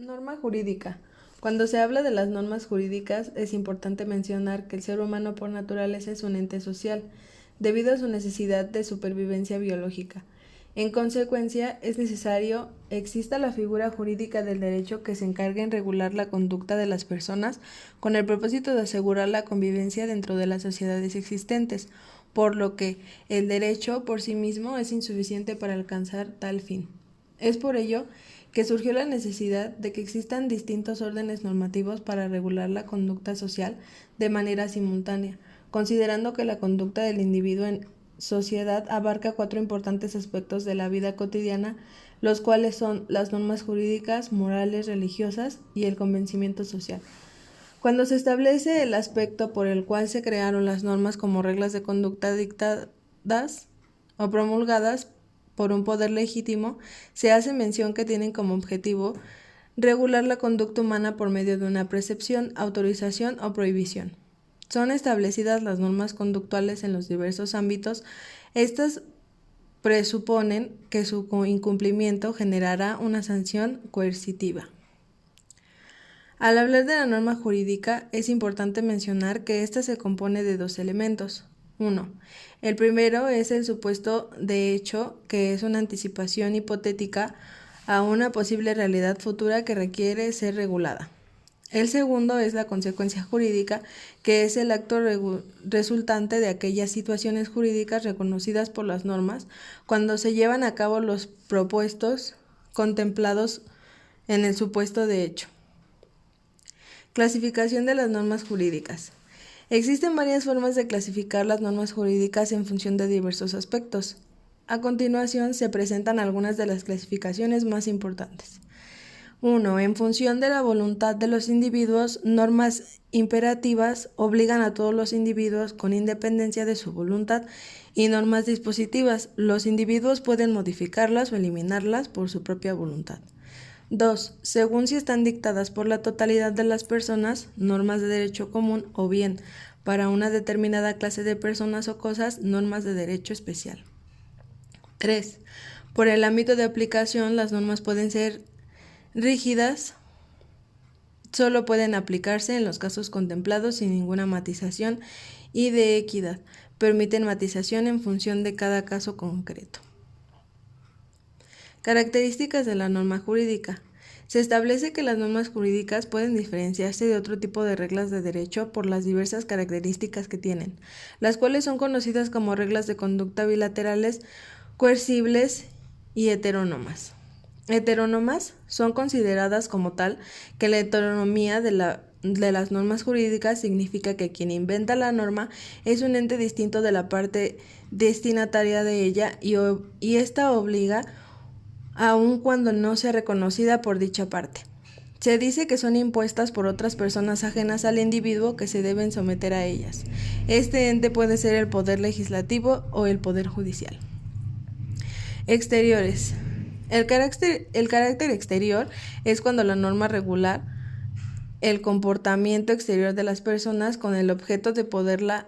Norma jurídica. Cuando se habla de las normas jurídicas, es importante mencionar que el ser humano por naturaleza es un ente social, debido a su necesidad de supervivencia biológica. En consecuencia, es necesario exista la figura jurídica del derecho que se encargue en regular la conducta de las personas con el propósito de asegurar la convivencia dentro de las sociedades existentes, por lo que el derecho por sí mismo es insuficiente para alcanzar tal fin. Es por ello que surgió la necesidad de que existan distintos órdenes normativos para regular la conducta social de manera simultánea, considerando que la conducta del individuo en sociedad abarca 4 importantes aspectos de la vida cotidiana, los cuales son las normas jurídicas, morales, religiosas y el convencimiento social. Cuando se establece el aspecto por el cual se crearon las normas como reglas de conducta dictadas o promulgadas por un poder legítimo, se hace mención que tienen como objetivo regular la conducta humana por medio de una precepción, autorización o prohibición. Son establecidas las normas conductuales en los diversos ámbitos. Estas presuponen que su incumplimiento generará una sanción coercitiva. Al hablar de la norma jurídica, es importante mencionar que ésta se compone de 2 elementos. 1. El primero es el supuesto de hecho, que es una anticipación hipotética a una posible realidad futura que requiere ser regulada. El segundo es la consecuencia jurídica, que es el acto resultante de aquellas situaciones jurídicas reconocidas por las normas cuando se llevan a cabo los propuestos contemplados en el supuesto de hecho. Clasificación de las normas jurídicas. Existen varias formas de clasificar las normas jurídicas en función de diversos aspectos. A continuación se presentan algunas de las clasificaciones más importantes. 1. En función de la voluntad de los individuos, normas imperativas obligan a todos los individuos con independencia de su voluntad, y normas dispositivas, los individuos pueden modificarlas o eliminarlas por su propia voluntad. 2. Según si están dictadas por la totalidad de las personas, normas de derecho común, o bien, para una determinada clase de personas o cosas, normas de derecho especial. 3. Por el ámbito de aplicación, las normas pueden ser rígidas, solo pueden aplicarse en los casos contemplados sin ninguna matización, y de equidad, permiten matización en función de cada caso concreto. Características de la norma jurídica. Se establece que las normas jurídicas pueden diferenciarse de otro tipo de reglas de derecho por las diversas características que tienen, las cuales son conocidas como reglas de conducta bilaterales, coercibles y heterónomas. Heterónomas son consideradas como tal que la heteronomía de las normas jurídicas significa que quien inventa la norma es un ente distinto de la parte destinataria de ella y ésta obliga aun cuando no sea reconocida por dicha parte. Se dice que son impuestas por otras personas ajenas al individuo que se deben someter a ellas. Este ente puede ser el poder legislativo o el poder judicial. Exteriores. El carácter exterior es cuando la norma regula el comportamiento exterior de las personas con el objeto de poderla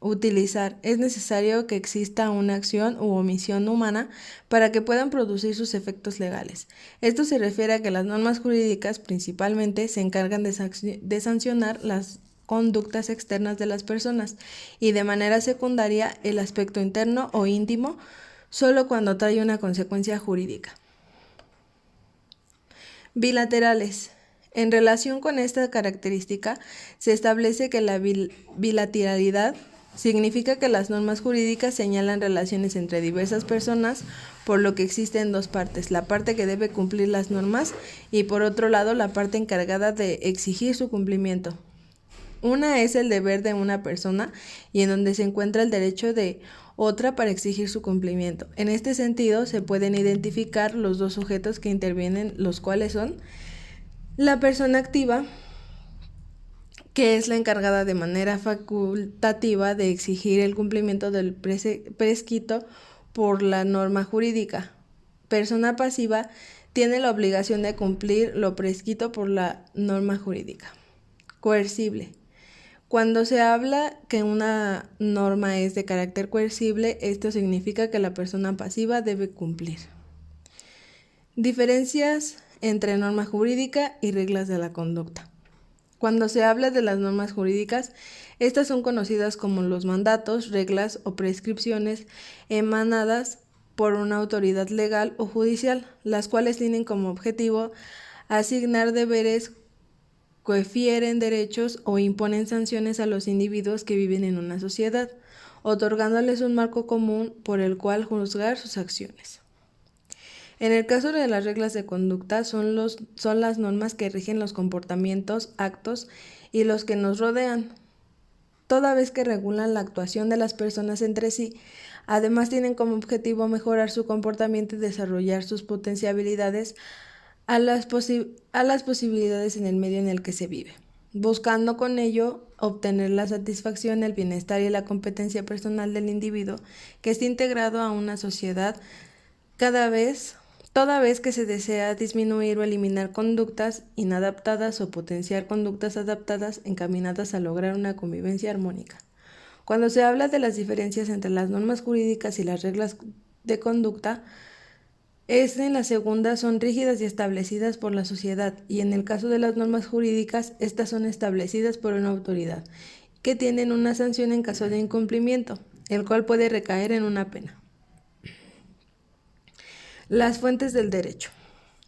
utilizar. Es necesario que exista una acción u omisión humana para que puedan producir sus efectos legales. Esto se refiere a que las normas jurídicas principalmente se encargan de sancionar las conductas externas de las personas y de manera secundaria el aspecto interno o íntimo, solo cuando trae una consecuencia jurídica. Bilaterales. En relación con esta característica, se establece que la bilateralidad significa que las normas jurídicas señalan relaciones entre diversas personas, por lo que existen 2 partes, la parte que debe cumplir las normas y por otro lado la parte encargada de exigir su cumplimiento. Una es el deber de una persona y en donde se encuentra el derecho de otra para exigir su cumplimiento. En este sentido, se pueden identificar los 2 sujetos que intervienen, los cuales son la persona activa, que es la encargada de manera facultativa de exigir el cumplimiento del prescrito por la norma jurídica. Persona pasiva tiene la obligación de cumplir lo prescrito por la norma jurídica. Coercible. Cuando se habla que una norma es de carácter coercible, esto significa que la persona pasiva debe cumplir. Diferencias entre norma jurídica y reglas de la conducta. Cuando se habla de las normas jurídicas, estas son conocidas como los mandatos, reglas o prescripciones emanadas por una autoridad legal o judicial, las cuales tienen como objetivo asignar deberes, confieren derechos o imponen sanciones a los individuos que viven en una sociedad, otorgándoles un marco común por el cual juzgar sus acciones. En el caso de las reglas de conducta son las normas que rigen los comportamientos, actos y los que nos rodean, toda vez que regulan la actuación de las personas entre sí. Además tienen como objetivo mejorar su comportamiento y desarrollar sus potencialidades a las posibilidades en el medio en el que se vive, buscando con ello obtener la satisfacción, el bienestar y la competencia personal del individuo que esté integrado a una sociedad toda vez que se desea disminuir o eliminar conductas inadaptadas o potenciar conductas adaptadas encaminadas a lograr una convivencia armónica. Cuando se habla de las diferencias entre las normas jurídicas y las reglas de conducta, en la segunda son rígidas y establecidas por la sociedad, y en el caso de las normas jurídicas, estas son establecidas por una autoridad, que tienen una sanción en caso de incumplimiento, el cual puede recaer en una pena. Las fuentes del derecho.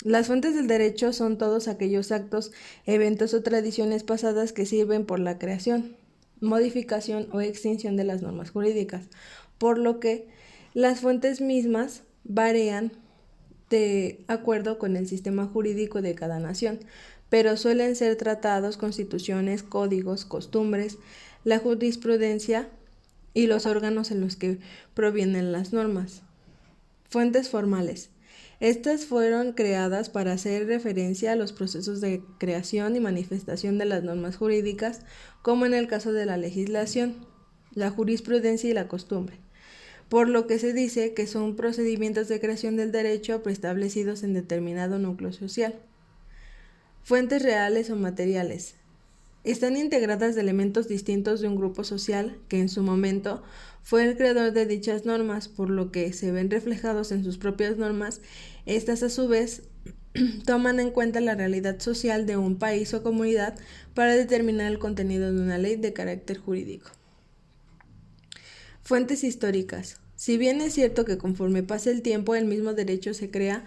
Las fuentes del derecho son todos aquellos actos, eventos o tradiciones pasadas que sirven por la creación, modificación o extinción de las normas jurídicas, por lo que las fuentes mismas varían de acuerdo con el sistema jurídico de cada nación, pero suelen ser tratados, constituciones, códigos, costumbres, la jurisprudencia y los órganos en los que provienen las normas. Fuentes formales. Estas fueron creadas para hacer referencia a los procesos de creación y manifestación de las normas jurídicas, como en el caso de la legislación, la jurisprudencia y la costumbre, por lo que se dice que son procedimientos de creación del derecho preestablecidos en determinado núcleo social. Fuentes reales o materiales. Están integradas de elementos distintos de un grupo social que en su momento fue el creador de dichas normas, por lo que se ven reflejados en sus propias normas. Estas a su vez toman en cuenta la realidad social de un país o comunidad para determinar el contenido de una ley de carácter jurídico. Fuentes históricas. Si bien es cierto que conforme pasa el tiempo el mismo derecho se crea,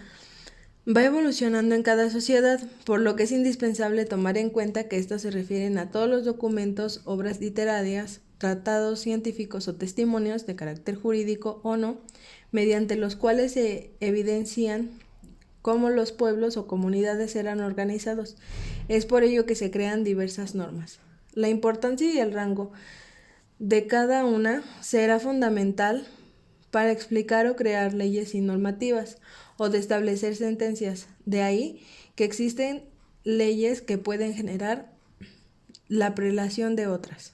va evolucionando en cada sociedad, por lo que es indispensable tomar en cuenta que estos se refieren a todos los documentos, obras literarias, tratados científicos o testimonios de carácter jurídico o no, mediante los cuales se evidencian cómo los pueblos o comunidades eran organizados. Es por ello que se crean diversas normas. La importancia y el rango de cada una será fundamental para explicar o crear leyes y normativas, o de establecer sentencias. De ahí que existen leyes que pueden generar la prelación de otras.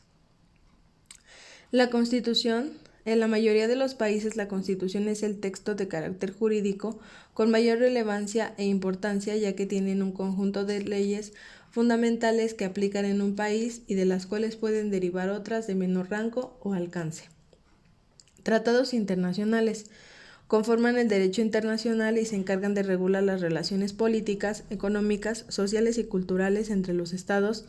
La Constitución. En la mayoría de los países la Constitución es el texto de carácter jurídico con mayor relevancia e importancia, ya que tienen un conjunto de leyes fundamentales que aplican en un país y de las cuales pueden derivar otras de menor rango o alcance. Tratados internacionales. Conforman el derecho internacional y se encargan de regular las relaciones políticas, económicas, sociales y culturales entre los estados,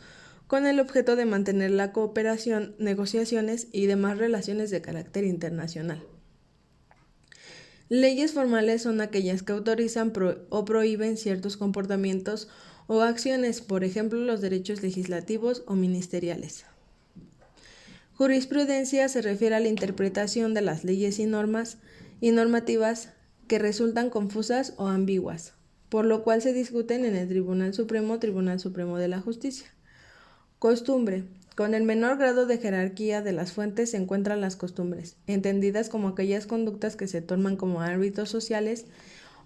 con el objeto de mantener la cooperación, negociaciones y demás relaciones de carácter internacional. Leyes formales son aquellas que autorizan o prohíben ciertos comportamientos o acciones, por ejemplo, los derechos legislativos o ministeriales. Jurisprudencia se refiere a la interpretación de las leyes y normativas que resultan confusas o ambiguas, por lo cual se discuten en el Tribunal Supremo de la Justicia. Costumbre. Con el menor grado de jerarquía de las fuentes se encuentran las costumbres, entendidas como aquellas conductas que se toman como hábitos sociales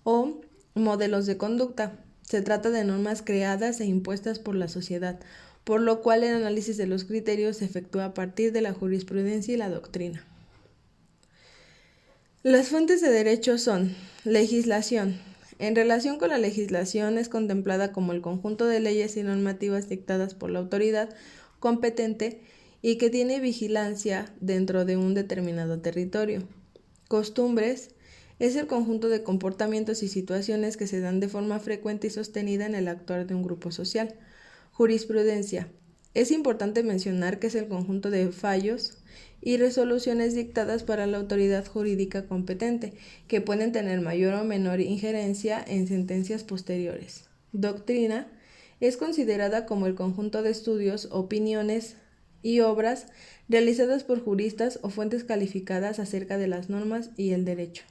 o modelos de conducta. Se trata de normas creadas e impuestas por la sociedad, por lo cual el análisis de los criterios se efectúa a partir de la jurisprudencia y la doctrina. Las fuentes de derecho son legislación. En relación con la legislación es contemplada como el conjunto de leyes y normativas dictadas por la autoridad competente y que tiene vigilancia dentro de un determinado territorio. Costumbres es el conjunto de comportamientos y situaciones que se dan de forma frecuente y sostenida en el actuar de un grupo social. Jurisprudencia. Es importante mencionar que es el conjunto de fallos y resoluciones dictadas para la autoridad jurídica competente, que pueden tener mayor o menor injerencia en sentencias posteriores. Doctrina es considerada como el conjunto de estudios, opiniones y obras realizadas por juristas o fuentes calificadas acerca de las normas y el derecho.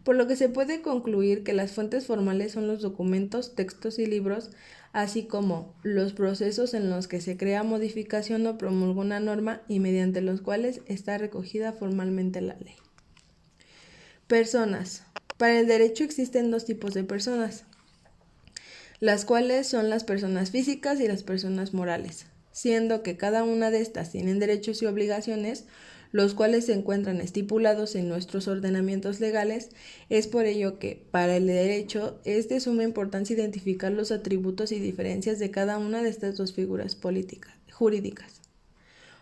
Por lo que se puede concluir que las fuentes formales son los documentos, textos y libros, así como los procesos en los que se crea, modificación o promulga una norma y mediante los cuales está recogida formalmente la ley. Personas. Para el derecho existen dos tipos de personas, las cuales son las personas físicas y las personas morales, siendo que cada una de estas tienen derechos y obligaciones, los cuales se encuentran estipulados en nuestros ordenamientos legales. Es por ello que, para el derecho, es de suma importancia identificar los atributos y diferencias de cada una de estas dos figuras jurídicas.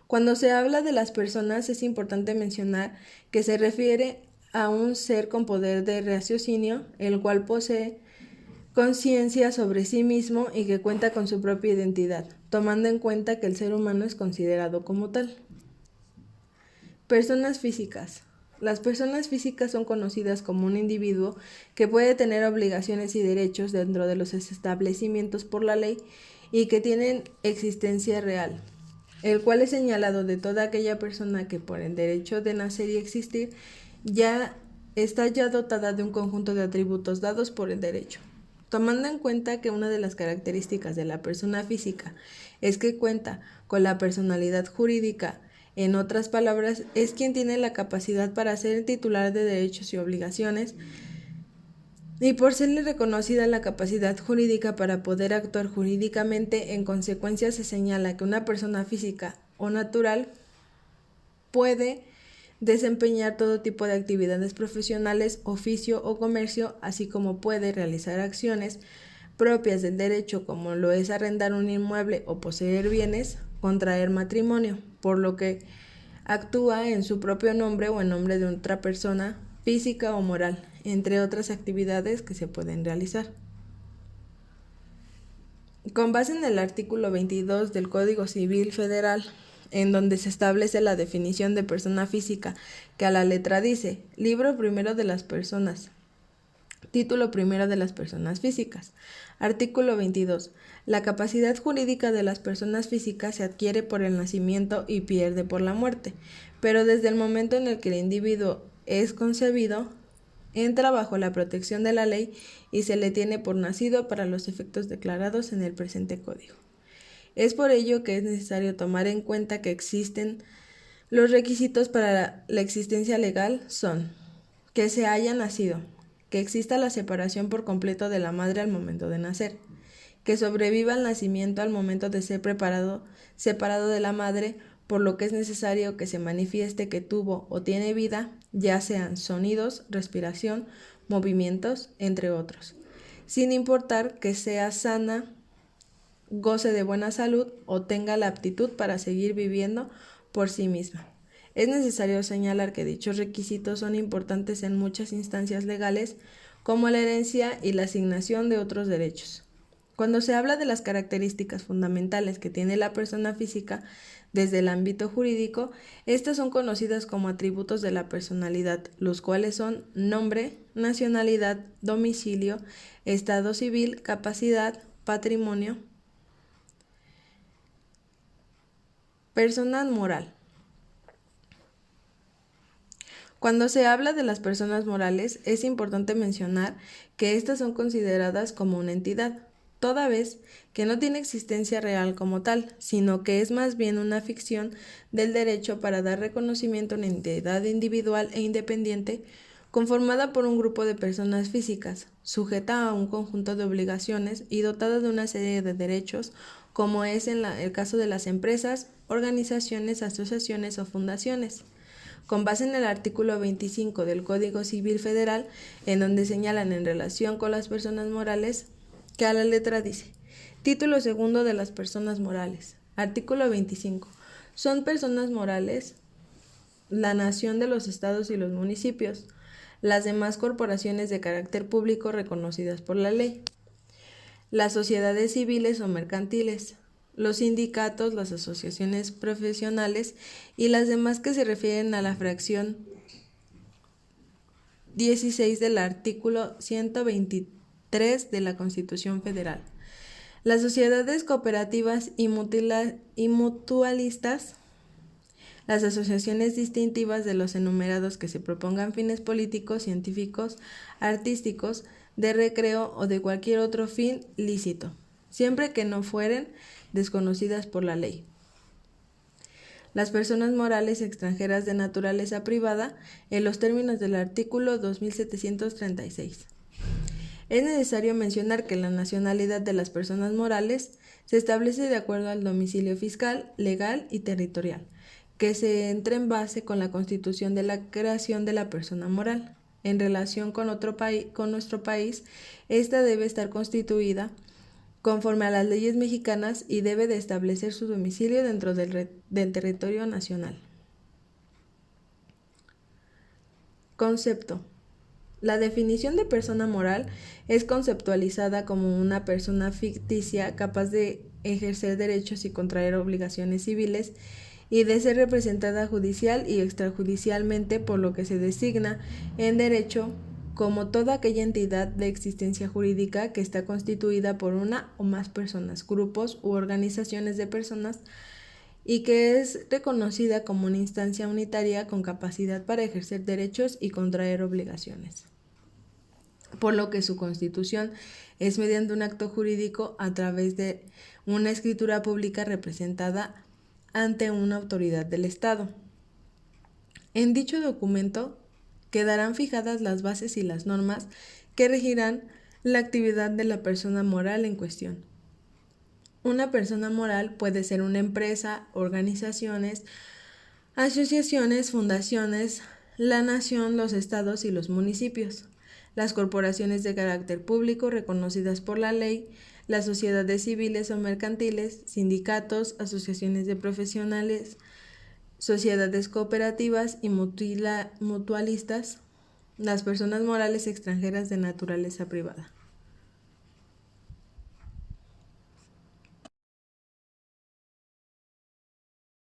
Cuando se habla de las personas, es importante mencionar que se refiere a un ser con poder de raciocinio, el cual posee conciencia sobre sí mismo y que cuenta con su propia identidad, tomando en cuenta que el ser humano es considerado como tal. Personas físicas. Las personas físicas son conocidas como un individuo que puede tener obligaciones y derechos dentro de los establecimientos por la ley y que tienen existencia real, el cual es señalado de toda aquella persona que por el derecho de nacer y existir está dotada de un conjunto de atributos dados por el derecho. Tomando en cuenta que una de las características de la persona física es que cuenta con la personalidad jurídica, en otras palabras, es quien tiene la capacidad para ser titular de derechos y obligaciones, y por serle reconocida la capacidad jurídica para poder actuar jurídicamente, en consecuencia se señala que una persona física o natural puede desempeñar todo tipo de actividades profesionales, oficio o comercio, así como puede realizar acciones propias del derecho, como lo es arrendar un inmueble o poseer bienes, contraer matrimonio, por lo que actúa en su propio nombre o en nombre de otra persona física o moral, entre otras actividades que se pueden realizar. Con base en el artículo 22 del Código Civil Federal, en donde se establece la definición de persona física, que a la letra dice: Libro primero de las personas, título primero de las personas físicas. Artículo 22. La capacidad jurídica de las personas físicas se adquiere por el nacimiento y pierde por la muerte, pero desde el momento en el que el individuo es concebido, entra bajo la protección de la ley y se le tiene por nacido para los efectos declarados en el presente código. Es por ello que es necesario tomar en cuenta que existen los requisitos para la existencia legal son que se haya nacido, que exista la separación por completo de la madre al momento de nacer, que sobreviva el nacimiento al momento de ser separado de la madre, por lo que es necesario que se manifieste que tuvo o tiene vida, ya sean sonidos, respiración, movimientos, entre otros, sin importar que sea sana, goce de buena salud o tenga la aptitud para seguir viviendo por sí misma. Es necesario señalar que dichos requisitos son importantes en muchas instancias legales, como la herencia y la asignación de otros derechos. Cuando se habla de las características fundamentales que tiene la persona física desde el ámbito jurídico, estas son conocidas como atributos de la personalidad, los cuales son nombre, nacionalidad, domicilio, estado civil, capacidad, patrimonio. Persona moral. Cuando se habla de las personas morales, es importante mencionar que estas son consideradas como una entidad, toda vez que no tiene existencia real como tal, sino que es más bien una ficción del derecho para dar reconocimiento a una entidad individual e independiente, conformada por un grupo de personas físicas, sujeta a un conjunto de obligaciones y dotada de una serie de derechos, como es en el caso de las empresas, organizaciones, asociaciones o fundaciones. Con base en el artículo 25 del Código Civil Federal, en donde señalan en relación con las personas morales, que a la letra dice: Título segundo de las personas morales. Artículo 25. Son personas morales la nación de los estados y los municipios, las demás corporaciones de carácter público reconocidas por la ley, las sociedades civiles o mercantiles, los sindicatos, las asociaciones profesionales y las demás que se refieren a la fracción 16 del artículo 123 de la Constitución Federal. Las sociedades cooperativas y mutualistas, las asociaciones distintivas de los enumerados que se propongan fines políticos, científicos, artísticos, de recreo o de cualquier otro fin lícito, siempre que no fueren desconocidas por la ley. Las personas morales extranjeras de naturaleza privada, en los términos del artículo 2736. Es necesario mencionar que la nacionalidad de las personas morales se establece de acuerdo al domicilio fiscal, legal y territorial, que se entra en base con la constitución de la creación de la persona moral. En relación con nuestro país, esta debe estar constituida conforme a las leyes mexicanas y debe de establecer su domicilio dentro del territorio nacional. Concepto. La definición de persona moral es conceptualizada como una persona ficticia capaz de ejercer derechos y contraer obligaciones civiles y de ser representada judicial y extrajudicialmente, por lo que se designa en derecho como toda aquella entidad de existencia jurídica que está constituida por una o más personas, grupos u organizaciones de personas y que es reconocida como una instancia unitaria con capacidad para ejercer derechos y contraer obligaciones, por lo que su constitución es mediante un acto jurídico a través de una escritura pública representada ante una autoridad del Estado. En dicho documento quedarán fijadas las bases y las normas que regirán la actividad de la persona moral en cuestión. Una persona moral puede ser una empresa, organizaciones, asociaciones, fundaciones, la nación, los estados y los municipios, las corporaciones de carácter público reconocidas por la ley, las sociedades civiles o mercantiles, sindicatos, asociaciones de profesionales, sociedades cooperativas y mutualistas, las personas morales extranjeras de naturaleza privada.